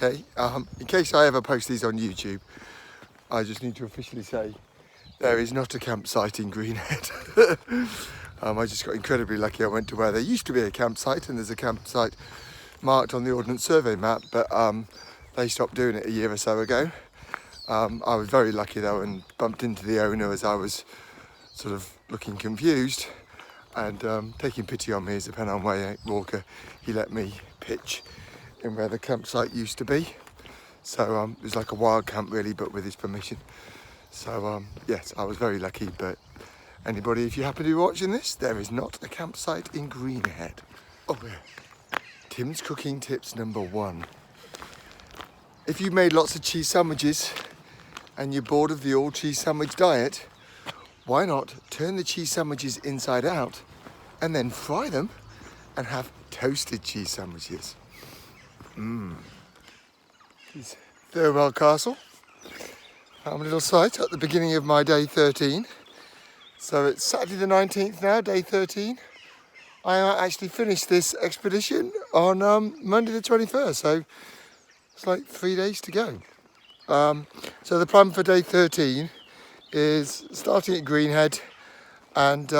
Okay, in case I ever post these on YouTube, I just need to officially say there is not a campsite in Greenhead. I just got incredibly lucky. I went to where there used to be a campsite, and there's a campsite marked on the Ordnance Survey map, but they stopped doing it a year or so ago. I was very lucky though and bumped into the owner as I was sort of looking confused, and taking pity on me as a Pennine Way walker, he let me pitch in where the campsite used to be. So it was like a wild camp really, but with his permission. So yes, I was very lucky, but anybody, if you happen to be watching this, there is not a campsite in Greenhead. Oh yeah. Tim's cooking tips number 1. If you've made lots of cheese sandwiches and you're bored of the all cheese sandwich diet, why not turn the cheese sandwiches inside out and then fry them and have toasted cheese sandwiches. This is Thirlwell Castle. A little site at the beginning of my day 13. So it's Saturday the 19th now, day 13. I actually finished this expedition on Monday the 21st, so it's like 3 days to go. So the plan for day 13 is starting at Greenhead, and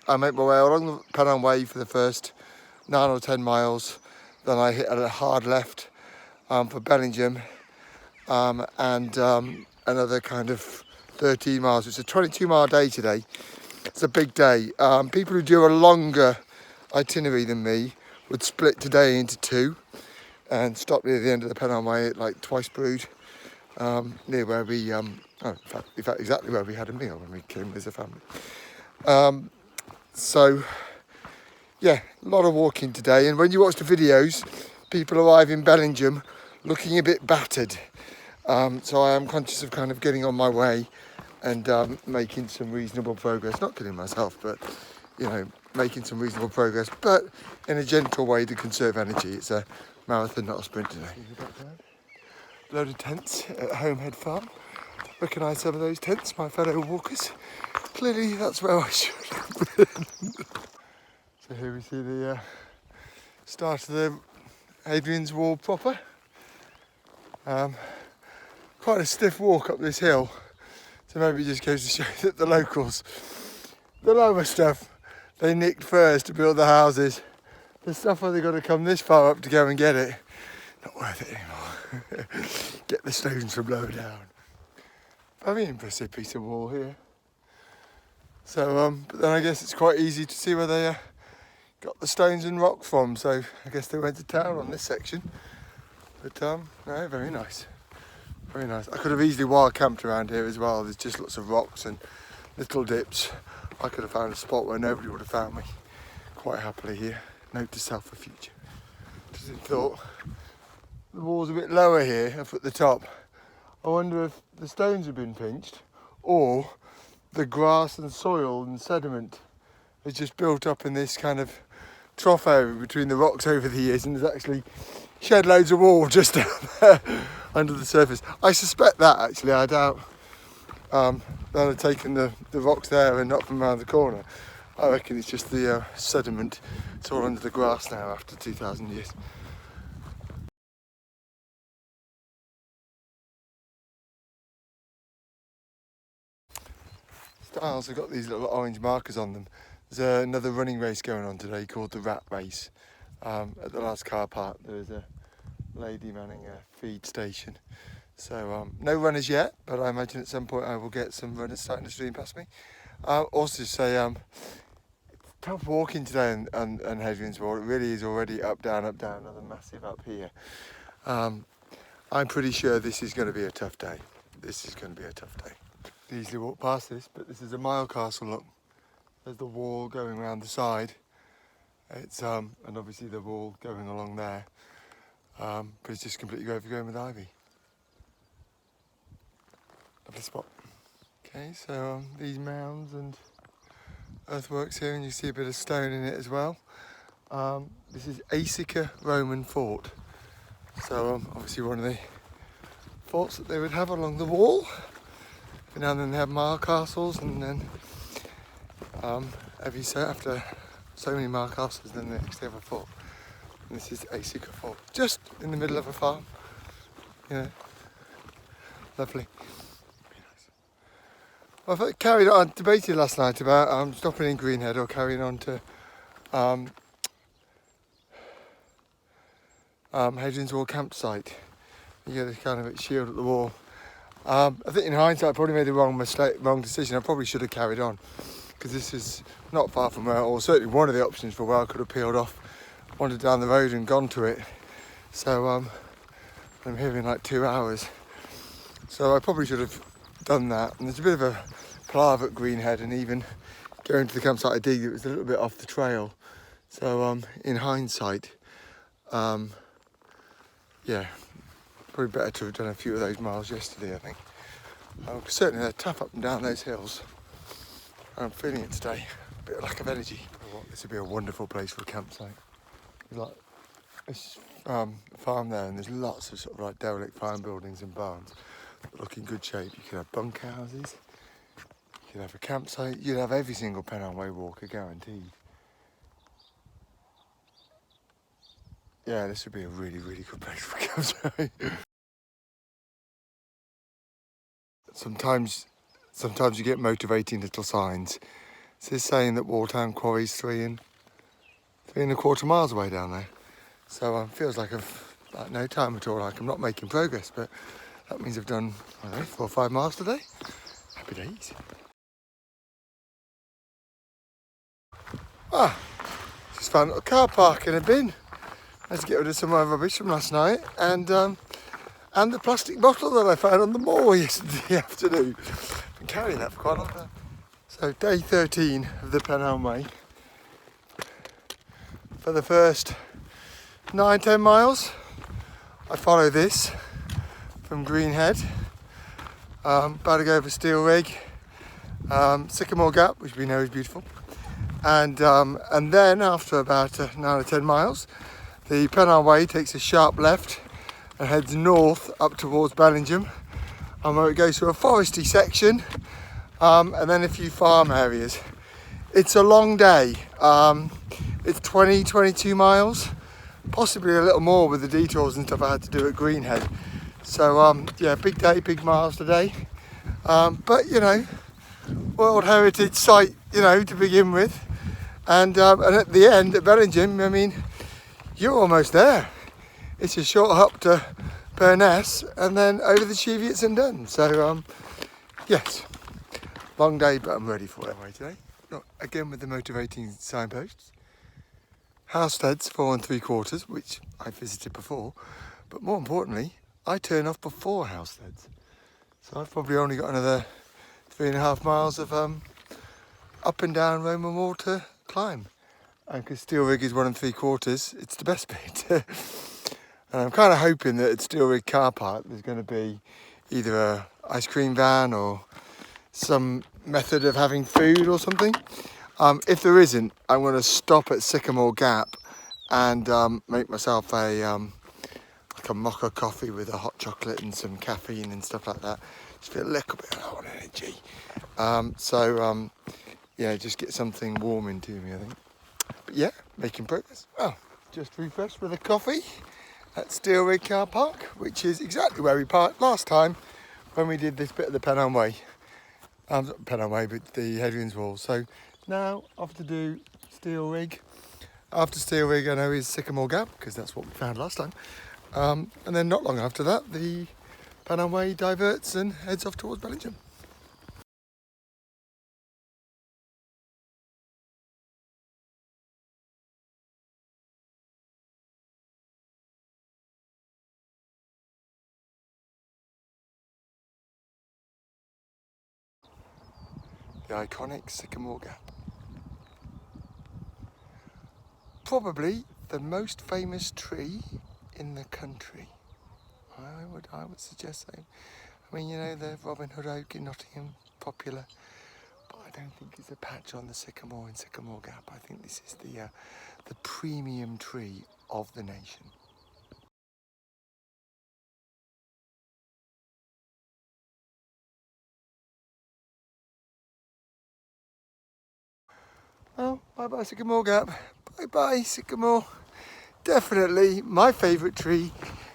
I make my way along the Pennine Way for the first 9 or 10 miles. Then I hit a hard left for Bellingham, and another kind of 13 miles. It's a 22-mile day today. It's a big day. People who do a longer itinerary than me would split today into 2 and stop near the end of the Pennine Way at like Twice Brewed, near where we, in fact exactly where we had a meal when we came as a family. So yeah, a lot of walking today, and when you watch the videos, people arrive in Bellingham looking a bit battered. So I am conscious of kind of getting on my way and making some reasonable progress. Not killing myself, but you know, making some reasonable progress, but in a gentle way to conserve energy. It's a marathon, not a sprint today. Load of tents at Homehead Farm. Recognise some of those tents, my fellow walkers. Clearly that's where I should have been. So here we see the start of the Hadrian's Wall proper. Quite a stiff walk up this hill, so maybe it just goes to show that the locals, the lower stuff, they nicked first to build the houses. The stuff where they've got to come this far up to go and get it, not worth it anymore. Get the stones from lower down. Very impressive piece of wall here. So, but then I guess it's quite easy to see where they got the stones and rock from, so I guess they went to town on this section. But no, very nice. Very nice. I could have easily wild camped around here as well. There's just lots of rocks and little dips. I could have found a spot where nobody would have found me quite happily here. Note to self for future. Just thought, the wall's a bit lower here up at the top. I wonder if the stones have been pinched or the grass and soil and sediment has just built up in this kind of trough area between the rocks over the years, and there's actually shed loads of wall just down there under the surface. I suspect that actually. I doubt they'll have taken the rocks there and not from around the corner. I reckon it's just the sediment. It's all under the grass now after 2,000 years. Stiles have got these little orange markers on them. There's another running race going on today called the Rat Race. At the last car park there's a lady manning a feed station. So no runners yet, but I imagine at some point I will get some runners starting to stream past me. Also say it's tough walking today on Hadrian's Wall. It really is already up, down, another massive up here. I'm pretty sure this is going to be a tough day. This is going to be a tough day. Easily walk past this, but this is a mile castle, look. There's the wall going around the side. It's and obviously the wall going along there. But it's just completely overgrown with ivy. Lovely spot. Okay, so these mounds and earthworks here, and you see a bit of stone in it as well. This is Sycamore Roman fort. So obviously one of the forts that they would have along the wall. And then they have mile castles, and then after so many mile castles, then they actually have a fort. And this is Sycamore fort, just in the middle of a farm. know, lovely. Well, I carried on, debated last night about stopping in Greenhead or carrying on to Hadrian's Wall campsite. You get this kind of shield at the wall. I think in hindsight I probably made the wrong decision. I probably should have carried on, because this is not far from where, or certainly one of the options for where I could have peeled off, wandered down the road and gone to it. So I'm here in like 2 hours. So I probably should have done that. And there's a bit of a palaver at Greenhead, and even going to the campsite I digged, it was a little bit off the trail. So in hindsight, yeah, probably better to have done a few of those miles yesterday, I think. Certainly they're tough up and down those hills. I'm feeling it today, a bit of lack of energy. This would be a wonderful place for a campsite. There's like this farm there, and there's lots of sort of like derelict farm buildings and barns that look in good shape. You could have bunkhouses, you could have a campsite, you'd have every single Pennine Way walker guaranteed. Yeah, this would be a really, really good place for a campsite. Sometimes you get motivating little signs. This is saying that Walltown Quarry's 3.25 miles away down there. So feels like I've like no time at all, like I'm not making progress, but that means I've done, I don't know, 4 or 5 miles today. Happy days. Just found a little car park in a bin. Let's get rid of some of my rubbish from last night, and the plastic bottle that I found on the moor yesterday afternoon. I've been carrying that for quite a long time. So day 13 of the Pennine Way. For the first 9-10 miles, I follow this from Greenhead, about to go over Steel Rigg, Sycamore Gap, which we know is beautiful, and then after about 9 or 10 miles, the Pennine Way takes a sharp left and heads north up towards Bellingham, where it goes through a foresty section, and then a few farm areas. It's a long day. It's 22 miles, possibly a little more with the detours and stuff I had to do at Greenhead. So yeah, big day, big miles today. But you know, World Heritage Site, you know, to begin with. And at the end at Bellingham, I mean, you're almost there. It's a short hop to Pennine and then over the Cheviots and done. So yes, long day, but I'm ready for it anyway today. Again with the motivating signposts. Housesteads 4 3/4, which I visited before, but more importantly, I turn off before Housesteads. So I've probably only got another 3.5 miles of up and down Roman Wall to climb. And because Steel Rigg is 1 3/4, it's the best bit. And I'm kind of hoping that at Steel Rigg car park there's going to be either a ice cream van or some method of having food or something. If there isn't, I'm going to stop at Sycamore Gap and make myself a like a mocha coffee with a hot chocolate and some caffeine and stuff like that. Just feel a little bit low on energy. Yeah, just get something warm into me, I think. But yeah, making progress. Well, just refreshed with a coffee at Steel Rigg car park, which is exactly where we parked last time when we did this bit of the Pennine Way. Not Pennine Way, but the Hadrians Wall. So now off to do Steel Rigg. After Steel Rigg, I know is Sycamore Gap, because that's what we found last time. And then not long after that, the Pennine Way diverts and heads off towards Bellingham. The iconic Sycamore Gap. Probably the most famous tree in the country. I would suggest so. I mean, you know, the Robin Hood oak in Nottingham, popular, but I don't think it's a patch on the sycamore in Sycamore Gap. I think this is the premium tree of the nation. Well, bye-bye Sycamore Gap. Bye-bye Sycamore. Definitely my favourite tree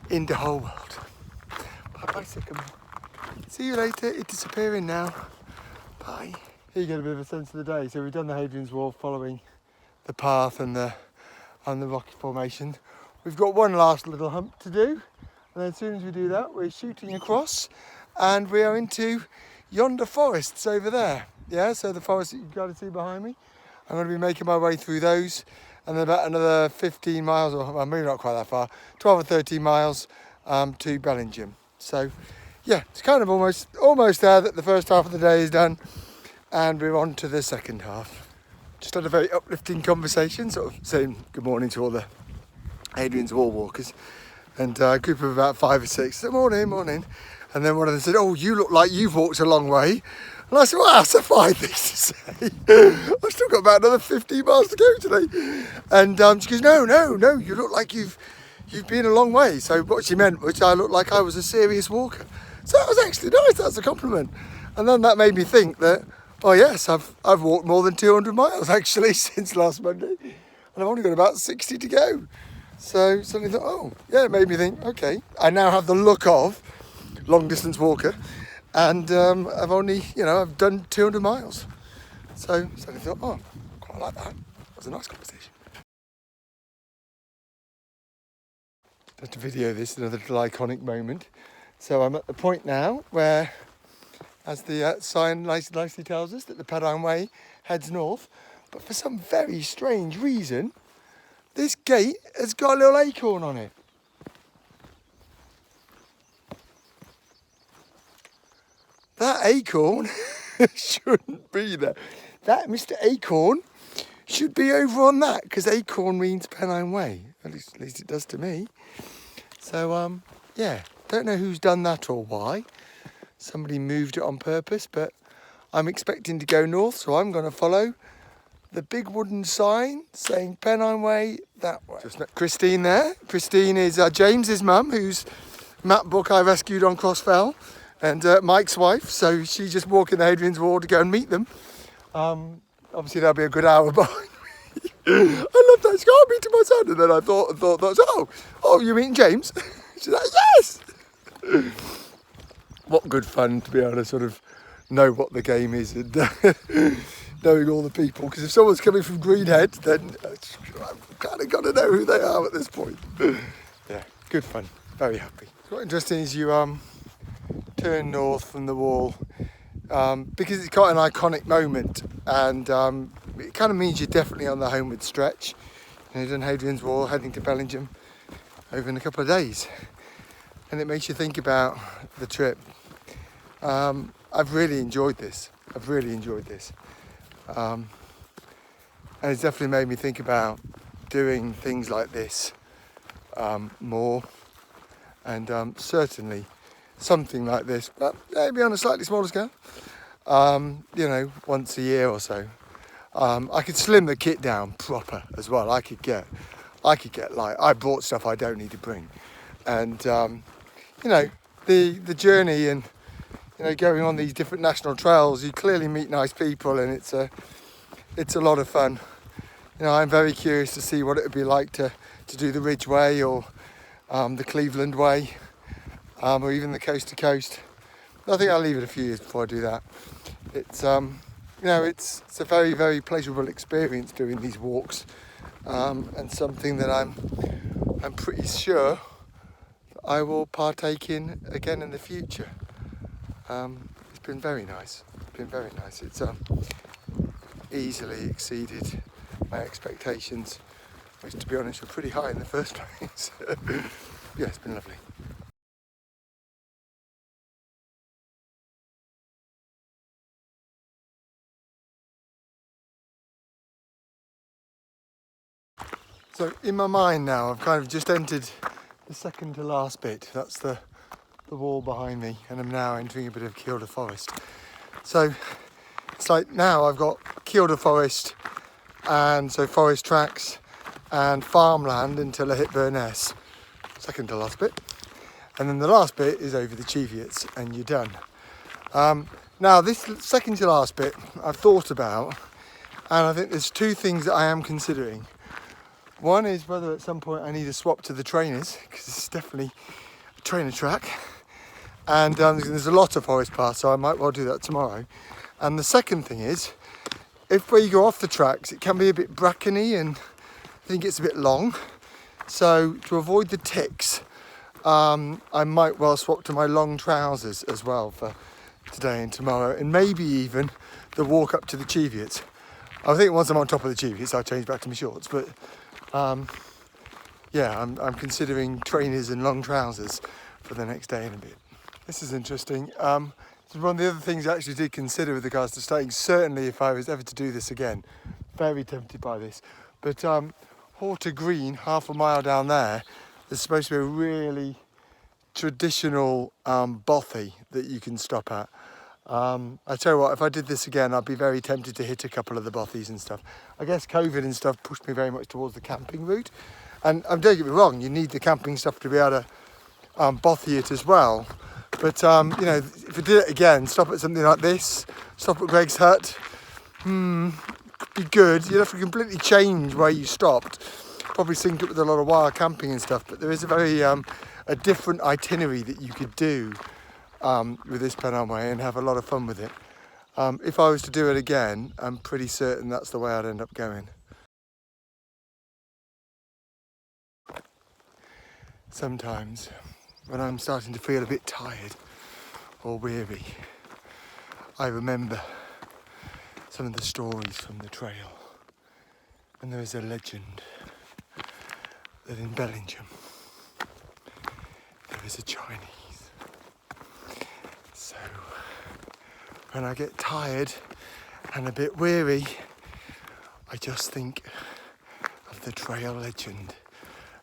in the whole world. Bye-bye, Sycamore. See you later. It's disappearing now. Bye. Here you get a bit of a sense of the day. So we've done the Hadrian's Wall following the path and the rocky formation. We've got one last little hump to do. And then as soon as we do that, we're shooting across and we are into yonder forests over there. Yeah, so the forest that you've got to see behind me. I'm going to be making my way through those and then about another 15 miles, or well, maybe not quite that far, 12 or 13 miles to Bellingham. So yeah, it's kind of almost there that the first half of the day is done and we're on to the second half. Just had a very uplifting conversation, sort of saying good morning to all the Hadrian's Wall walkers and a group of about 5 or 6 said, morning. And then one of them said, oh, you look like you've walked a long way. And I said, well, that's a fine thing to say. I've still got about another 15 miles to go today. And she goes, no, you look like you've been a long way. So what she meant was I looked like I was a serious walker. So that was actually nice, that's a compliment. And then that made me think that, oh yes, I've walked more than 200 miles actually since last Monday. And I've only got about 60 to go. So suddenly thought, oh, yeah, it made me think, okay, I now have the look of long distance walker and I've only, I've done 200 miles. So suddenly thought, oh, quite like that. That was a nice conversation. Just to video this, another little iconic moment. So I'm at the point now where, as the sign nicely tells us, that the Pennine Way heads north, but for some very strange reason, this gate has got a little acorn on it. That acorn shouldn't be there. That Mr. Acorn should be over on that, because acorn means Pennine Way. At least it does to me. So, yeah, don't know who's done that or why. Somebody moved it on purpose, but I'm expecting to go north, so I'm going to follow the big wooden sign saying Pennine Way that way. Just met Christine there. Christine is James's mum, whose map book I rescued on Crossfell, and Mike's wife. So she's just walking the Hadrian's Wall to go and meet them. Obviously that'll be a good hour behind me. I love that. She got me to my son, and then I thought, oh, you meeting James? She's like, yes. What good fun to be able to sort of know what the game is and knowing all the people. Because if someone's coming from Greenhead, then I've kind of got to know who they are at this point. Yeah, good fun. Very happy. What's interesting is you turn north from the wall because it's quite an iconic moment, and it kind of means you're definitely on the homeward stretch. You've done Hadrian's Wall, heading to Bellingham over in a couple of days, and it makes you think about the trip. I've really enjoyed this. And it's definitely made me think about doing things like this more, and certainly something like this, but maybe on a slightly smaller scale, once a year or so. I could slim the kit down proper as well. I could get light. I brought stuff I don't need to bring, and the journey and going on these different national trails, you clearly meet nice people, and it's a lot of fun. I'm very curious to see what it would be like to do the Ridge Way or the Cleveland Way, or even the coast to coast. I think I'll leave it a few years before I do that. It's it's a very, very pleasurable experience doing these walks, and something that I'm pretty sure that I will partake in again in the future. It's been very nice. It's easily exceeded my expectations, which, to be honest, were pretty high in the first place. Yeah, it's been lovely. So in my mind now, I've kind of just entered the second to last bit. That's the wall behind me, and I'm now entering a bit of Kielder Forest. So it's like now I've got Kielder Forest, and so forest tracks and farmland until I hit Burness. Second to last bit. And then the last bit is over the Cheviots, and you're done. Now this second to last bit I've thought about, and I think there's two things that I am considering. One is whether at some point I need a swap to the trainers, because this is definitely a trainer track. And there's a lot of forest paths, so I might well do that tomorrow. And the second thing is, if where you go off the tracks, it can be a bit brackeny and I think it's a bit long. So to avoid the ticks, I might well swap to my long trousers as well for today and tomorrow, and maybe even the walk up to the Cheviots. I think once I'm on top of the Cheviots, I'll change back to my shorts, but yeah, I'm considering trainers and long trousers for the next day and a bit. This is interesting. So one of the other things I actually did consider with regards to staying, certainly if I was ever to do this again, very tempted by this, but Horta Green, half a mile down there, there's supposed to be a really traditional bothy that you can stop at. I tell you what, if I did this again, I'd be very tempted to hit a couple of the bothies and stuff. I guess COVID and stuff pushed me very much towards the camping route. And don't get me wrong, you need the camping stuff to be able to bothy it as well. But, you know, if you did it again, stop at something like this, stop at Greg's Hut, could be good. You'd have to completely change where you stopped. Probably sync it with a lot of wild camping and stuff, but there is a very a different itinerary that you could do with this Pennine Way and have a lot of fun with it. If I was to do it again, I'm pretty certain that's the way I'd end up going. Sometimes when I'm starting to feel a bit tired or weary, I remember some of the stories from the trail. And there is a legend that in Bellingham there is a Chinese. So when I get tired and a bit weary, I just think of the trail legend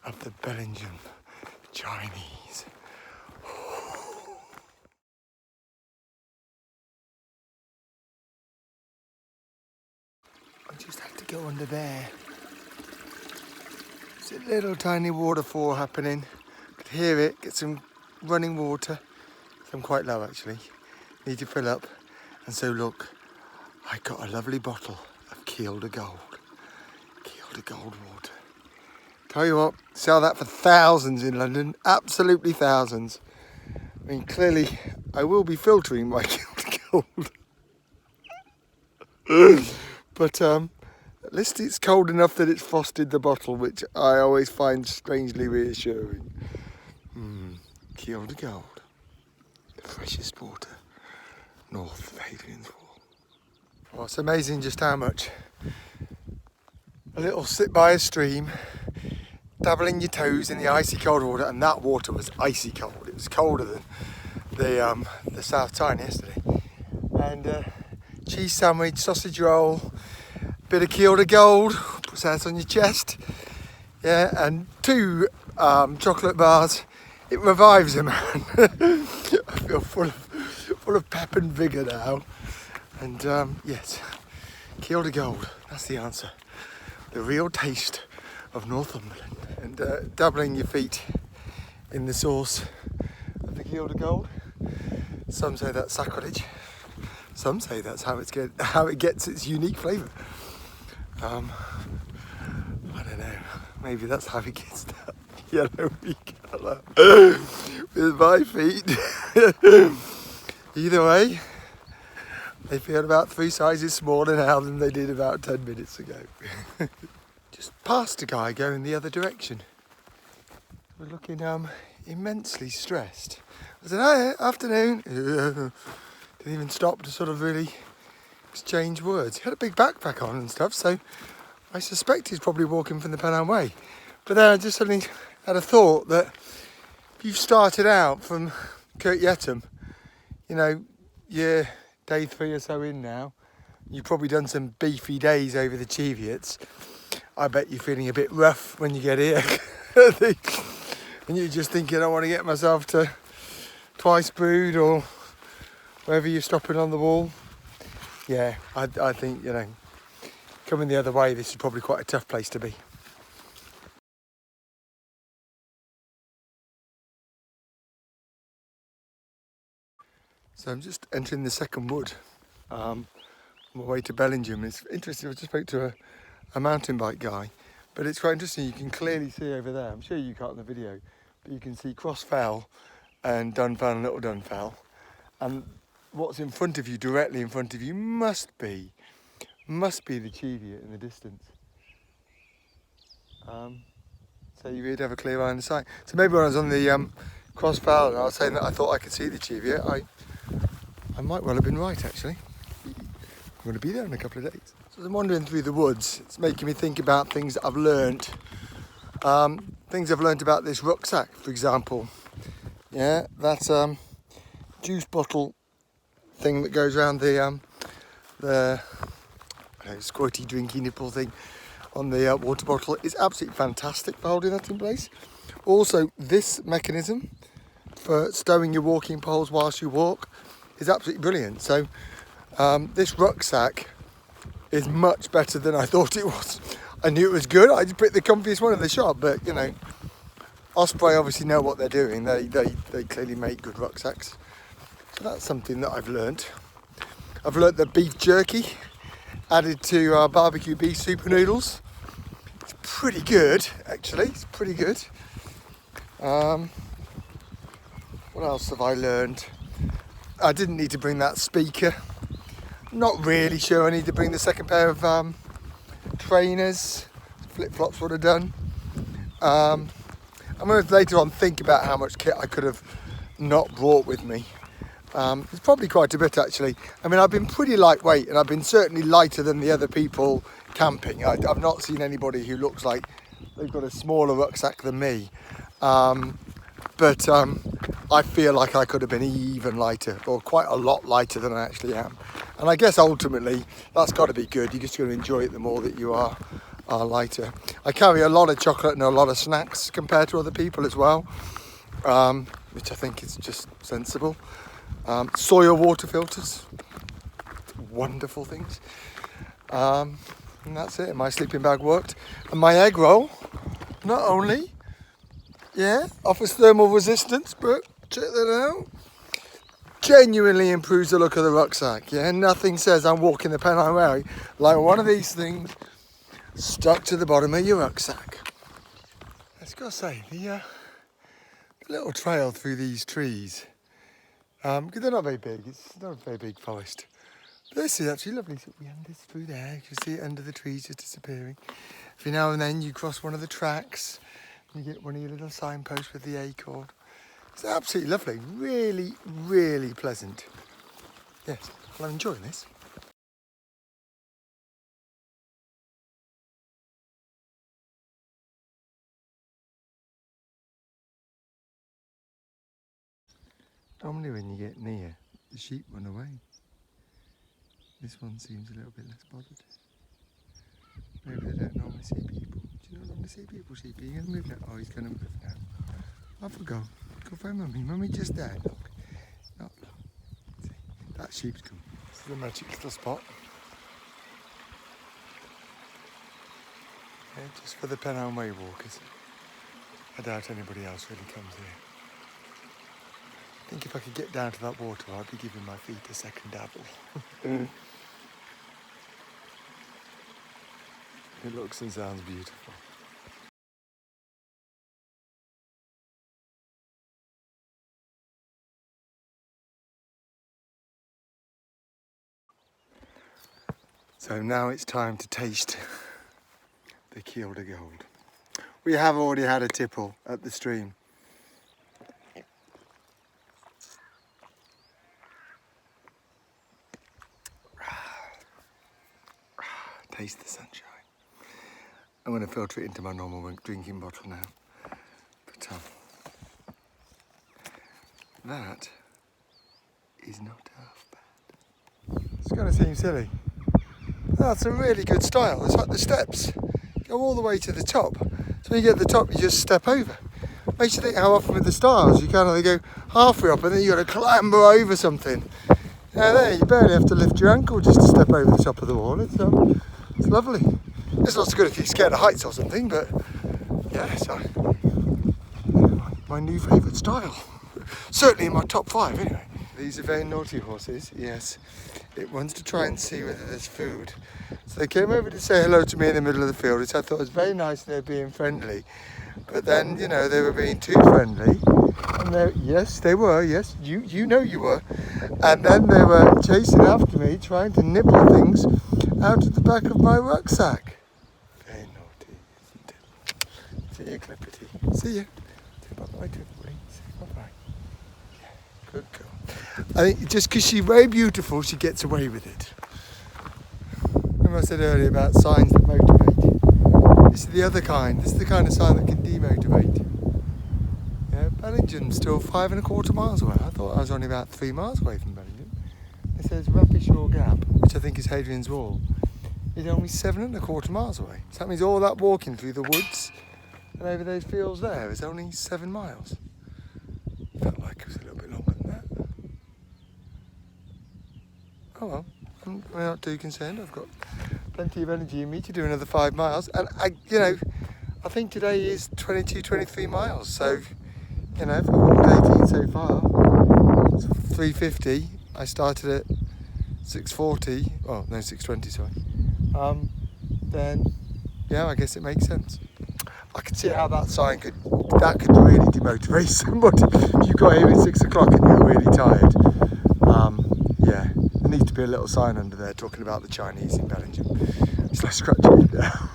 of the Bellingham Chinese. I just have to go under there. There's a little tiny waterfall happening. Could hear it, get some running water. I'm quite low actually. Need to fill up. And so look, I got a lovely bottle of Kielder Gold. Kielder Gold water. Tell you what, sell that for thousands in London, absolutely thousands. I mean, clearly I will be filtering my Kielder Gold. But at least it's cold enough that it's frosted the bottle, which I always find strangely reassuring. Kielder Gold, the freshest water north of Hadrian's Wall. Well, it's amazing just how much a little sit by a stream, dabbling your toes in the icy cold water, and that water was icy cold. It was colder than the South Tyne yesterday. And cheese sandwich, sausage roll, bit of Kielder Gold, puts that on your chest, yeah, and 2 chocolate bars. It revives a man. I feel full of pep and vigour now. And yes, Kielder Gold, that's the answer. The real taste of Northumberland. And dabbling your feet in the sauce of the Kielder Gold. Some say that's sacrilege. Some say that's how it gets its unique flavour. I don't know. Maybe that's how it gets that yellowy colour with my feet. Either way, they feel about 3 sizes smaller now than they did about 10 minutes ago. Just passed a guy going the other direction. We're looking immensely stressed. I said, "Hi, afternoon." Didn't even stop to sort of really exchange words. He had a big backpack on and stuff, so I suspect he's probably walking from the Pennine Way. But then I just suddenly had a thought that if you've started out from Kirk Yetholm, you know, you're day 3 or so in now, you've probably done some beefy days over the Cheviots. I bet you're feeling a bit rough when you get here. And you're just thinking, I want to get myself to Twice Brewed or wherever you're stopping on the wall. Yeah, I think, you know, coming the other way, this is probably quite a tough place to be. So I'm just entering the second wood on my way to Bellingham. It's interesting, I just spoke to a mountain bike guy, but it's quite interesting. You can clearly see over there, I'm sure you can't in the video, but you can see Cross Fell and Dunfell and Little Dunfell. And what's in front of you, directly in front of you, must be the Cheviot in the distance. So you really have a clear line of sight. So maybe when I was on the crossfell and I was saying that I thought I could see the Cheviot, I might well have been right actually. I'm going to be there in a couple of days. So as I'm wandering through the woods, it's making me think about things that I've learnt. Things I've learnt about this rucksack, for example. Yeah, that's juice bottle thing that goes around the squirty drinky nipple thing on the water bottle is absolutely fantastic for holding that in place. Also, this mechanism for stowing your walking poles whilst you walk is absolutely brilliant. So this rucksack is much better than I thought it was. I knew it was good. I just picked the comfiest one in the shop, but you know, Osprey obviously know what they're doing. They clearly make good rucksacks. So that's something that I've learnt. I've learnt that beef jerky added to barbecue beef super noodles. It's pretty good, actually. It's pretty good. What else have I learned? I didn't need to bring that speaker. Not really sure I need to bring the second pair of trainers. Flip-flops would have done. I'm going to later on think about how much kit I could have not brought with me. It's probably quite a bit actually. I mean, I've been pretty lightweight and I've been certainly lighter than the other people camping. I've not seen anybody who looks like they've got a smaller rucksack than me. But I feel like I could have been even lighter, or quite a lot lighter than I actually am. And I guess ultimately that's got to be good. You're just going to enjoy it the more that you are lighter. I carry a lot of chocolate and a lot of snacks compared to other people as well, which I think is just sensible. Soil water filters, wonderful things. And that's it. My sleeping bag worked. And my egg roll, not only, offers thermal resistance, but check that out. Genuinely improves the look of the rucksack. Yeah, nothing says I'm walking the Pennine Way like one of these things stuck to the bottom of your rucksack. I just got to say, the little trail through these trees, because they're not very big, it's not a very big forest. But this is actually lovely. So we end this through there, you can see it under the trees just disappearing. Every now and then you cross one of the tracks, you get one of your little signposts with the acorn. It's absolutely lovely, really, really pleasant. Yes, well, I'm enjoying this. Normally when you get near, the sheep run away. This one seems a little bit less bothered. Maybe they don't normally see people. Do you not normally see people, sheepy? You're going to move now? Oh, he's going to move now. Off we go. Go find Mummy. Mummy just there. Look. Not look. See, that sheep's come. This is a magic little spot. Yeah, just for the Pennine Way walkers. I doubt anybody else really comes here. I think if I could get down to that water, I'd be giving my feet a second dabble. It looks and sounds beautiful. So now it's time to taste the Kielder Gold. We have already had a tipple at the stream. Taste the sunshine. I'm going to filter it into my normal drinking bottle now. But that is not half bad. It's going to seem silly. That's a really good style. It's like the steps go all the way to the top. So when you get to the top, you just step over. Makes you think how often with the styles you kind of go halfway up and then you got to clamber over something. Now there, you barely have to lift your ankle just to step over the top of the wall. It's lovely. It's not so good if you're scared of heights or something, but yeah, so my new favourite style. Certainly in my top 5 anyway. These are very naughty horses, yes. It wants to try and see whether there's food. So they came over to say hello to me in the middle of the field, which I thought was very nice and they're being friendly. But then, you know, they were being too friendly. And yes, they were. Yes, you know you were. And then they were chasing after me, trying to nibble things out of the back of my rucksack. Very naughty, isn't it? See you, Clippity. See you. Say bye-bye to everybody. Say bye-bye. Yeah, good girl. I think just because she's very beautiful, she gets away with it. Remember I said earlier about signs that motivate. This is the other kind. This is the kind of sign that can demotivate. Yeah, Bellingham's still 5¼ miles away. I thought I was only about 3 miles away from Bellingham. It says Rapishore Gap, which I think is Hadrian's Wall, is only 7¼ miles away. So that means all that walking through the woods and over those fields there is only 7 miles. Felt like it was a little bit longer than that. Oh well, I'm not too concerned. I've got plenty of energy in me to do another 5 miles. And I think today is 22, 23 miles. So, you know, if I've walked 18 so far, it's 3:50. I started at 6:40. Oh no, 6:20. Sorry. Then, yeah, I guess it makes sense. I can see how that sign could really demotivate somebody. If you got here at 6 o'clock and you're really tired. Yeah, there needs to be a little sign under there talking about the Chinese in Bellingham. It's like scratching it now.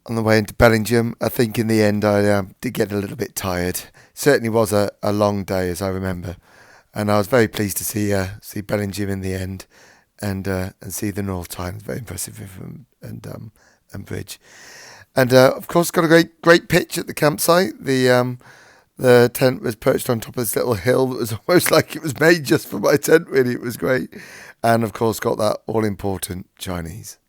On the way into Bellingham, I think in the end I did get a little bit tired. Certainly was a long day, as I remember, and I was very pleased to see Bellingham in the end, and see the North Tyne. Very impressive and bridge, and of course got a great pitch at the campsite. The tent was perched on top of this little hill that was almost like it was made just for my tent. Really, it was great, and of course got that all important Chinese.